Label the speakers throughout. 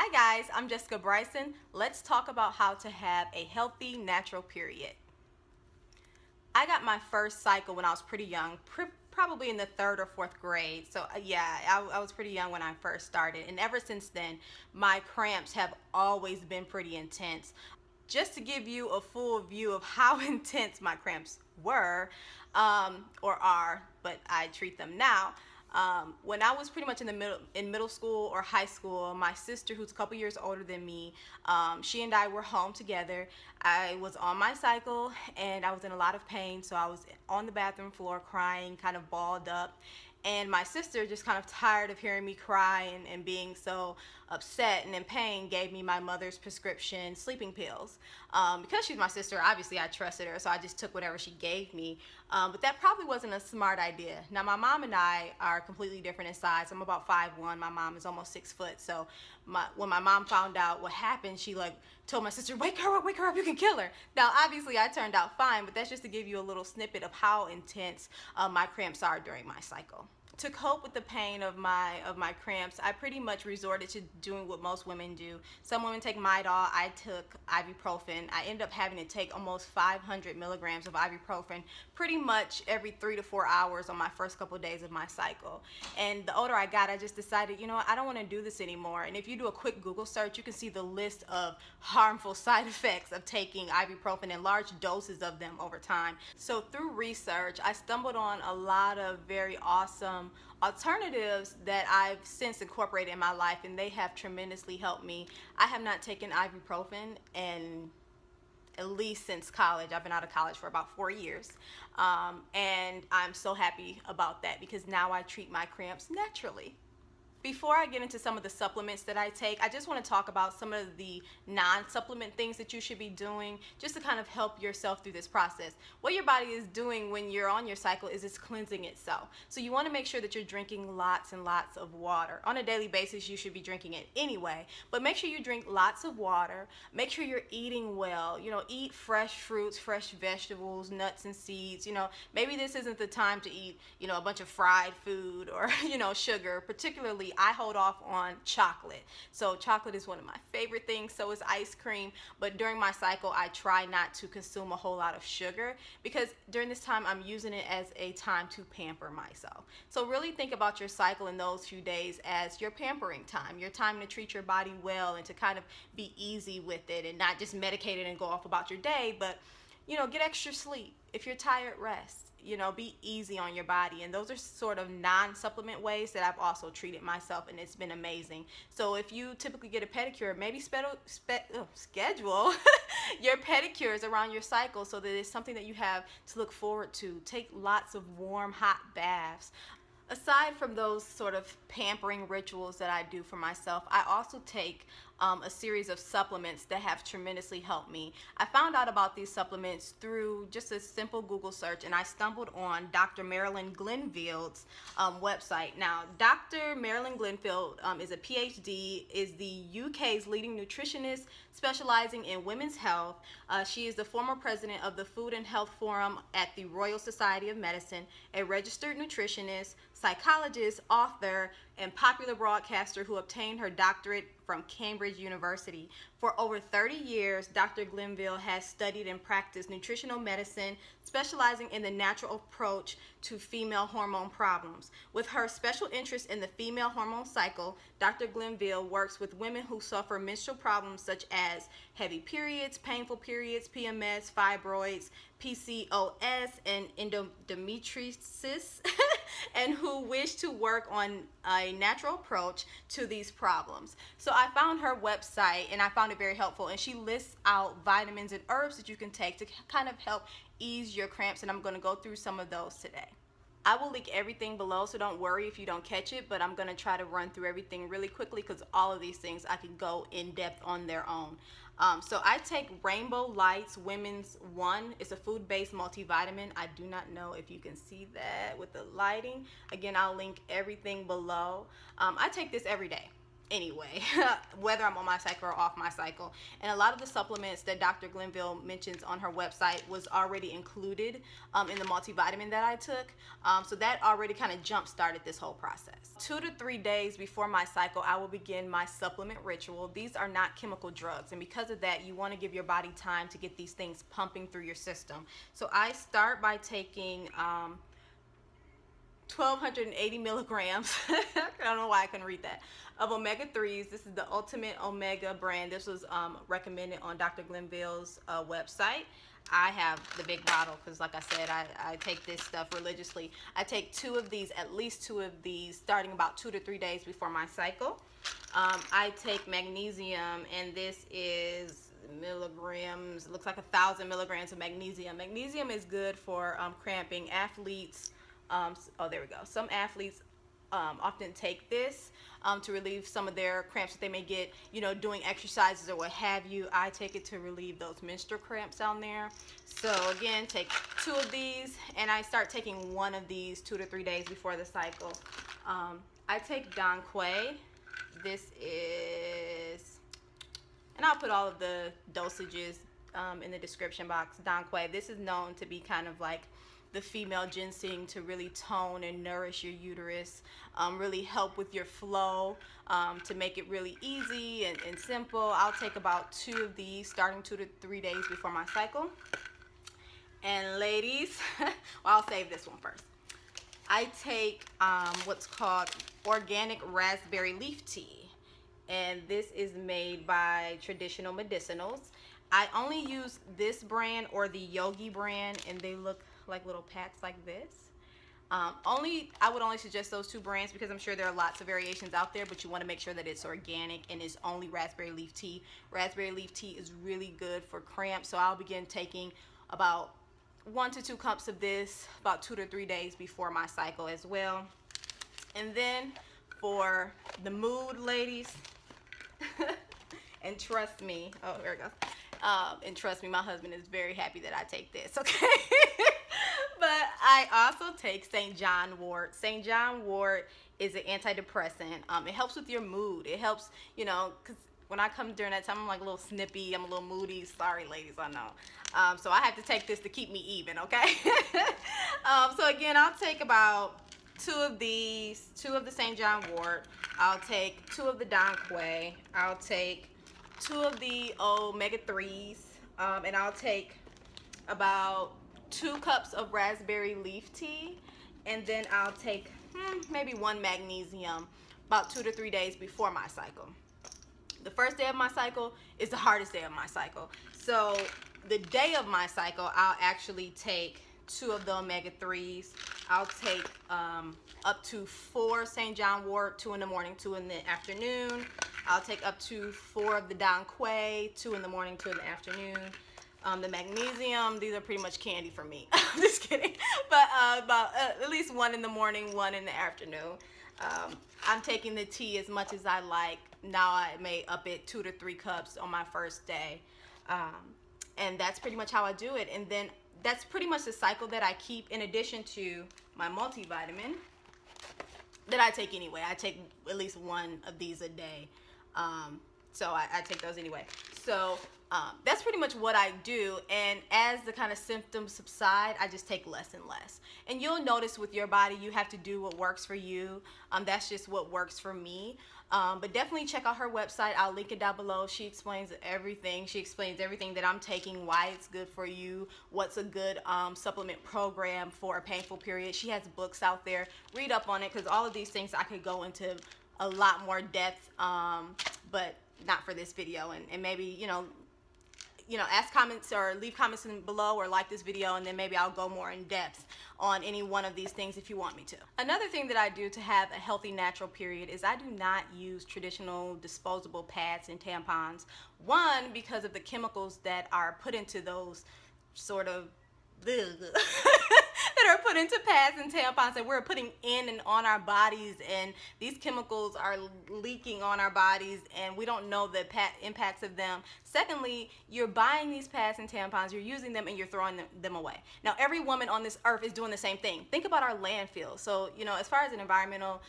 Speaker 1: Hi guys, I'm Jessica Bryson. Let's talk about how to have a healthy natural period. I got my first cycle when I was pretty young, probably in the third or fourth grade. So yeah, I was pretty young when I first started, and ever since then, my cramps have always been pretty intense. Just to give you a full view of how intense my cramps were, or are, but I treat them now. When I was pretty much in middle school or high school, my sister, who's a couple years older than me, she and I were home together. I was on my cycle and I was in a lot of pain, so I was on the bathroom floor crying, kind of balled up. And my sister, just kind of tired of hearing me cry and being so upset and in pain, gave me my mother's prescription sleeping pills. Because she's my sister, obviously I trusted her, so I just took whatever she gave me. But that probably wasn't a smart idea. Now, my mom and I are completely different in size. I'm about 5'1". My mom is almost 6 foot. So when my mom found out what happened, she told my sister, wake her up, you can kill her. Now, obviously I turned out fine, but that's just to give you a little snippet of how intense my cramps are during my cycle. To cope with the pain of my cramps, I pretty much resorted to doing what most women do. Some women take Midol. I took ibuprofen. I ended up having to take almost 500 milligrams of ibuprofen pretty much every 3 to 4 hours on my first couple of days of my cycle. And the older I got, I just decided, you know what, I don't want to do this anymore. And if you do a quick Google search, you can see the list of harmful side effects of taking ibuprofen and large doses of them over time. So through research, I stumbled on a lot of very awesome alternatives that I've since incorporated in my life, and they have tremendously helped me. I have not taken ibuprofen in at least since college. I've been out of college for about 4 years, and I'm so happy about that because now I treat my cramps naturally. Before I get into some of the supplements that I take, I just want to talk about some of the non-supplement things that you should be doing just to kind of help yourself through this process. What your body is doing when you're on your cycle is it's cleansing itself. So you want to make sure that you're drinking lots and lots of water. On a daily basis, you should be drinking it anyway, but make sure you drink lots of water. Make sure you're eating well. Eat fresh fruits, fresh vegetables, nuts and seeds. Maybe this isn't the time to eat, a bunch of fried food or, sugar. Particularly, I hold off on chocolate. So chocolate is one of my favorite things, so is ice cream. But during my cycle, I try not to consume a whole lot of sugar because during this time, I'm using it as a time to pamper myself. So really think about your cycle in those few days as your pampering time, your time to treat your body well and to kind of be easy with it and not just medicate it and go off about your day, but get extra sleep. If you're tired, rest. Be easy on your body. And those are sort of non-supplement ways that I've also treated myself, and it's been amazing. So if you typically get a pedicure, maybe schedule your pedicures around your cycle so that it's something that you have to look forward to. Take lots of warm, hot baths. Aside from those sort of pampering rituals that I do for myself, I also take a series of supplements that have tremendously helped me. I found out about these supplements through just a simple Google search, and I stumbled on Dr. Marilyn Glenville's website. Now, Dr. Marilyn Glenville is a PhD, is the UK's leading nutritionist specializing in women's health. She is the former president of the Food and Health Forum at the Royal Society of Medicine, a registered nutritionist, psychologist, author, and popular broadcaster who obtained her doctorate from Cambridge University. For over 30 years, Dr. Glenville has studied and practiced nutritional medicine, specializing in the natural approach to female hormone problems. With her special interest in the female hormone cycle, Dr. Glenville works with women who suffer menstrual problems such as heavy periods, painful periods, PMS, fibroids, PCOS, and endometriosis, and who wish to work on a natural approach to these problems. So I found her website and I found it very helpful, and she lists out vitamins and herbs that you can take to kind of help ease your cramps, and I'm going to go through some of those today. I will link everything below, so don't worry if you don't catch it, but I'm going to try to run through everything really quickly because all of these things I can go in depth on their own. So I take Rainbow Lights Women's One. It's a food-based multivitamin. I do not know if you can see that with the lighting. Again, I'll link everything below. I take this every day. anyway, whether I'm on my cycle or off my cycle. And a lot of the supplements that Dr. Glenville mentions on her website was already included in the multivitamin that I took. So that already kind of jump started this whole process. 2 to 3 days before my cycle, I will begin my supplement ritual. These are not chemical drugs, and because of that, you want to give your body time to get these things pumping through your system. So I start by taking 1,280 milligrams, I don't know why I couldn't read that, of omega-3s. This is the Ultimate Omega brand. This was recommended on Dr. Glenville's website. I have the big bottle because, like I said, I take this stuff religiously. I take 2 of these, at least 2 of these, starting about 2 to 3 days before my cycle. I take magnesium, and this is milligrams. It looks like 1,000 milligrams of magnesium. Magnesium is good for cramping. Athletes, oh, there we go. Some athletes often take this to relieve some of their cramps that they may get, you know, doing exercises or what have you. I take it to relieve those menstrual cramps down there. So again, take 2 of these, and I start taking 1 of these 2 to 3 days before the cycle. I take Donquay. This is, and I'll put all of the dosages in the description box. Donquay, this is known to be kind of like the female ginseng to really tone and nourish your uterus, really help with your flow, to make it really easy and simple. I'll take about 2 of these starting 2 to 3 days before my cycle. And ladies, well, I'll save this one first. I take what's called organic raspberry leaf tea, and this is made by Traditional Medicinals. I only use this brand or the Yogi brand, and they look like little packs like this. I would only suggest those 2 brands because I'm sure there are lots of variations out there, but you want to make sure that it's organic and it's only raspberry leaf tea. Raspberry leaf tea is really good for cramps, so I'll begin taking about 1 to 2 cups of this about 2 to 3 days before my cycle as well. And then for the mood, ladies, and trust me, oh, there it goes. And trust me, my husband is very happy that I take this, okay? But I also take St. John wort. St. John wort is an antidepressant. It helps with your mood. It helps, you know, because when I come during that time, I'm like a little snippy. I'm a little moody. Sorry, ladies, I know. So I have to take this to keep me even, okay? So again, I'll take about 2 of these, 2 of the St. John wort. I'll take 2 of the Donquay. I'll take 2 of the omega-3s, and I'll take about 2 cups of raspberry leaf tea, and then I'll take maybe 1 magnesium about 2 to 3 days before my cycle. The first day of my cycle is the hardest day of my cycle. So the day of my cycle, I'll actually take 2 of the omega-3s. I'll take up to 4 St. John wort, 2 in the morning, 2 in the afternoon. I'll take up to 4 of the Donquay, 2 in the morning, 2 in the afternoon. The magnesium, these are pretty much candy for me. I'm just kidding. But about at least 1 in the morning, 1 in the afternoon. I'm taking the tea as much as I like. Now I may up it 2 to 3 cups on my first day. And that's pretty much how I do it. And then that's pretty much the cycle that I keep, in addition to my multivitamin that I take anyway. I take at least 1 of these a day. So I take those anyway. So that's pretty much what I do. And as the kind of symptoms subside, I just take less and less. And you'll notice with your body, you have to do what works for you. That's just what works for me. But definitely check out her website. I'll link it down below. She explains everything. She explains everything that I'm taking, why it's good for you, what's a good supplement program for a painful period. She has books out there. Read up on it, because all of these things I could go into a lot more depth, but not for this video. And maybe, you know, ask comments or leave comments below, or like this video, and then maybe I'll go more in depth on any one of these things if you want me to. Another thing that I do to have a healthy natural period is I do not use traditional disposable pads and tampons. 1, because of the chemicals that are put into those sort of that that are put into pads and tampons that we're putting in and on our bodies, and these chemicals are leaking on our bodies and we don't know the impacts of them. Secondly, you're buying these pads and tampons, you're using them, and you're throwing them away. Now, every woman on this earth is doing the same thing. Think about our landfill. So, you know, as far as an environmental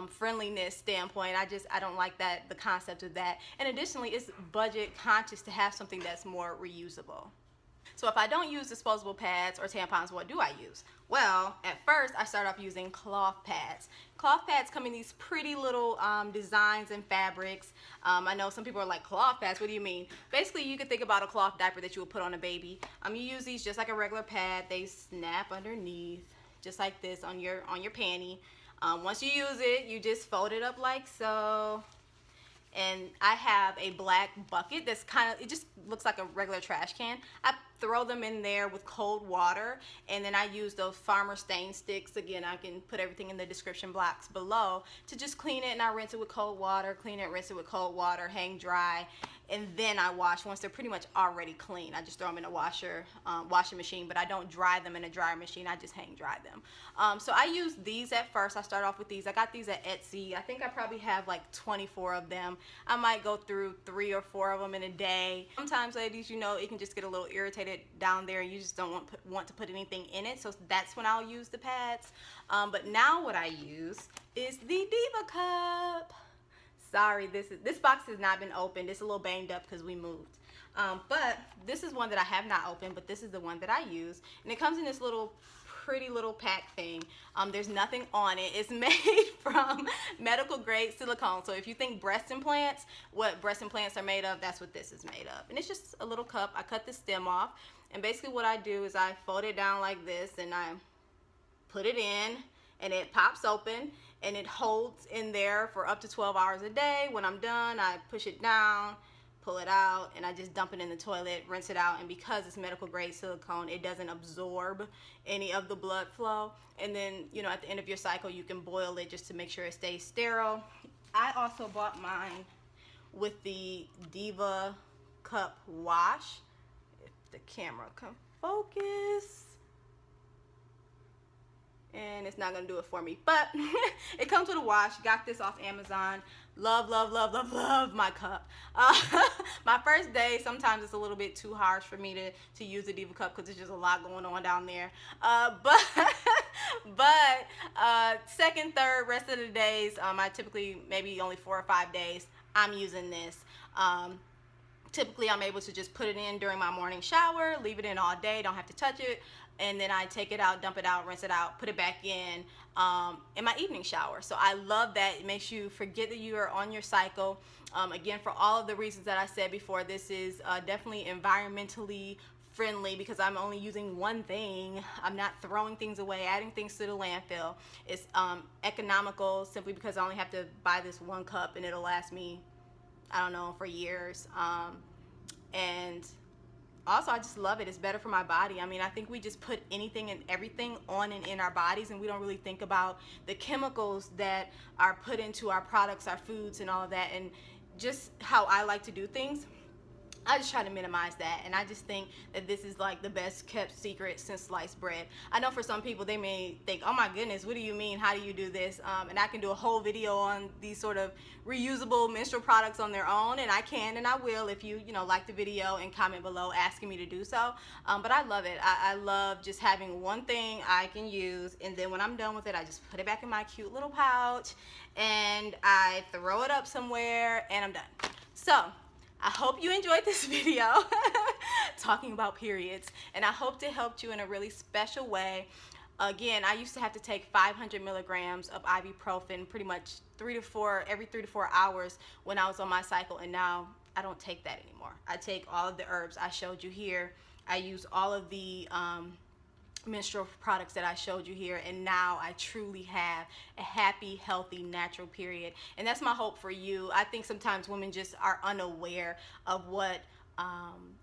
Speaker 1: friendliness standpoint, I don't like the concept of that. And additionally, it's budget conscious to have something that's more reusable. So if I don't use disposable pads or tampons, what do I use? Well, at first I start off using cloth pads. Cloth pads come in these pretty little designs and fabrics. I know some people are like, cloth pads, what do you mean? Basically, you could think about a cloth diaper that you would put on a baby. You use these just like a regular pad. They snap underneath, just like this on your panty. Once you use it, you just fold it up like so. And I have a black bucket that's it just looks like a regular trash can. I throw them in there with cold water, and then I use those farmer stain sticks. Again, I can put everything in the description box below to just clean it, and I rinse it with cold water, clean it, rinse it with cold water, hang dry, and then I wash. Once they're pretty much already clean, I just throw them in a washing machine, but I don't dry them in a dryer machine. I just hang dry them. So I use these at first. I start off with these. I got these at Etsy. I think I probably have like 24 of them. I might go through 3 or 4 of them in a day. Sometimes, ladies, you know, it can just get a little irritated down there and you just don't want to put anything in it, so that's when I'll use the pads. But now what I use is the Diva Cup. Sorry, this box has not been opened. It's a little banged up because we moved. But this is one that I have not opened, but this is the one that I use, and it comes in this pretty little pack thing. There's nothing on it. It's made from medical grade silicone. So if you think breast implants, what breast implants are made of, that's what this is made of. And it's just a little cup. I cut the stem off, and basically what I do is I fold it down like this, and I put it in, and it pops open, and it holds in there for up to 12 hours a day. When I'm done, I push it down, pull it out, and I just dump it in the toilet, rinse it out. And because it's medical grade silicone, it doesn't absorb any of the blood flow. And then, you know, at the end of your cycle, you can boil it just to make sure it stays sterile. I also bought mine with the Diva Cup wash. If the camera can focus. And it's not gonna do it for me, but it comes with a wash. Got this off Amazon. Love, love, love, love, love my cup. My first day, sometimes it's a little bit too harsh for me to use the Diva Cup because there's just a lot going on down there. But second, third, rest of the days, I typically maybe only 4 or 5 days, I'm using this. Typically, I'm able to just put it in during my morning shower, leave it in all day, don't have to touch it, and then I take it out, dump it out, rinse it out, put it back in my evening shower. So I love that. It makes you forget that you are on your cycle. Again, for all of the reasons that I said before, this is definitely environmentally friendly because I'm only using one thing. I'm not throwing things away, adding things to the landfill. It's economical simply because I only have to buy this one cup and it'll last me, I don't know, for years. And also, I just love it. It's better for my body. I mean, I think we just put anything and everything on and in our bodies, and we don't really think about the chemicals that are put into our products, our foods, and all of that. And just how I like to do things, I just try to minimize that, and I just think that this is like the best kept secret since sliced bread. I know for some people they may think, oh my goodness, what do you mean? How do you do this? And I can do a whole video on these sort of reusable menstrual products on their own, and I can and I will if you like the video and comment below asking me to do so. But I love it. I love just having one thing I can use, and then when I'm done with it, I just put it back in my cute little pouch and I throw it up somewhere and I'm done. So I hope you enjoyed this video talking about periods, and I hope it helped you in a really special way. Again, I used to have to take 500 milligrams of ibuprofen pretty much every 3 to 4 hours when I was on my cycle, and now I don't take that anymore. I take all of the herbs I showed you here. I use all of the menstrual products that I showed you here, and now I truly have a happy, healthy, natural period. And that's my hope for you. I think sometimes women just are unaware of what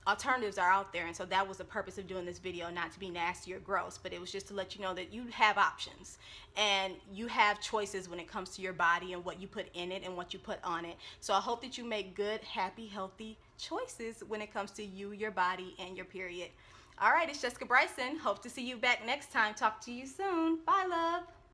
Speaker 1: alternatives are out there, and so that was the purpose of doing this video, not to be nasty or gross, but it was just to let you know that you have options and you have choices when it comes to your body and what you put in it and what you put on it. So I hope that you make good, happy, healthy choices when it comes to you, your body, and your period. All right, it's Jessica Bryson. Hope to see you back next time. Talk to you soon. Bye, love.